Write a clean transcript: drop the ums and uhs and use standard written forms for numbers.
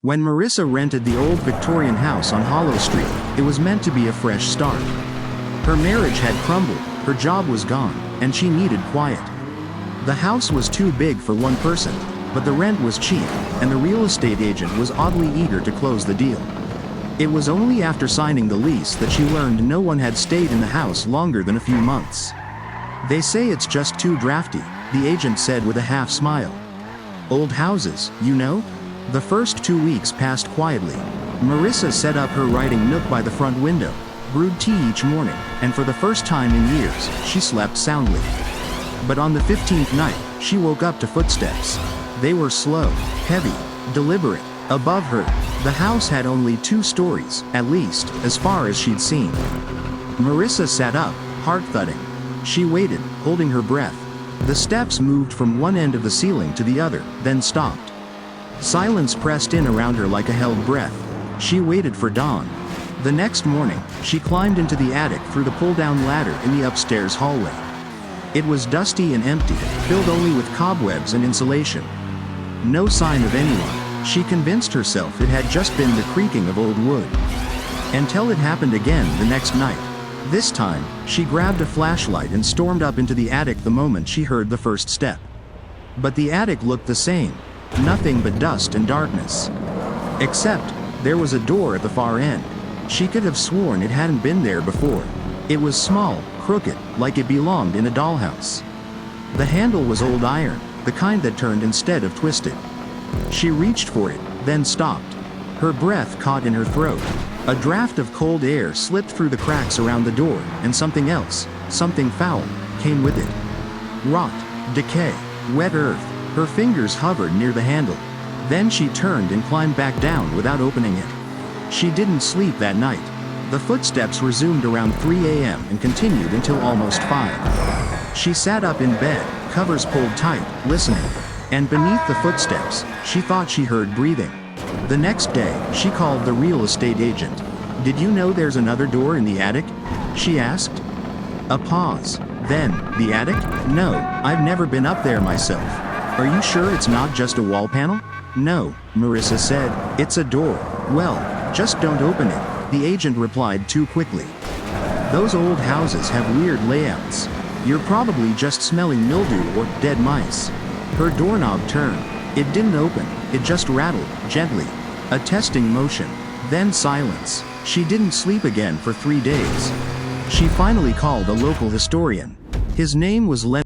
When Marissa rented the old Victorian house on Hollow Street, it was meant to be a fresh start. Her marriage had crumbled, her job was gone, and she needed quiet. The house was too big for one person, but the rent was cheap, and the real estate agent was oddly eager to close the deal. It was only after signing the lease that she learned no one had stayed in the house longer than a few months. "They say it's just too drafty," the agent said with a half smile. "Old houses, you know?" The first 2 weeks passed quietly. Marissa set up her writing nook by the front window, brewed tea each morning, and for the first time in years, she slept soundly. But on the 15th night, she woke up to footsteps. They were slow, heavy, deliberate. Above her, the house had only 2 stories, at least, as far as she'd seen. Marissa sat up, heart thudding. She waited, holding her breath. The steps moved from one end of the ceiling to the other, then stopped. Silence pressed in around her like a held breath. She waited for dawn. The next morning, she climbed into the attic through the pull-down ladder in the upstairs hallway. It was dusty and empty, filled only with cobwebs and insulation. No sign of anyone. She convinced herself it had just been the creaking of old wood. Until it happened again the next night. This time, she grabbed a flashlight and stormed up into the attic the moment she heard the first step. But the attic looked the same. Nothing but dust and darkness. Except, there was a door at the far end. She could have sworn it hadn't been there before. It was small, crooked, like it belonged in a dollhouse. The handle was old iron, the kind that turned instead of twisted. She reached for it, then stopped. Her breath caught in her throat. A draft of cold air slipped through the cracks around the door, and something else, something foul, came with it. Rot, decay, wet earth. Her fingers hovered near the handle. Then she turned and climbed back down without opening it. She didn't sleep that night. The footsteps resumed around 3 a.m. and continued until almost 5. She sat up in bed, covers pulled tight, listening. And beneath the footsteps, she thought she heard breathing. The next day, she called the real estate agent. "Did you know there's another door in the attic?" she asked. A pause. Then, "The attic? No, I've never been up there myself." "Are you sure it's not just a wall panel?" "No," Marissa said, "it's a door." "Well, just don't open it," the agent replied too quickly. "Those old houses have weird layouts. You're probably just smelling mildew or dead mice." Her doorknob turned. It didn't open, it just rattled, gently. A testing motion. Then silence. She didn't sleep again for 3 days. She finally called a local historian. His name was Len.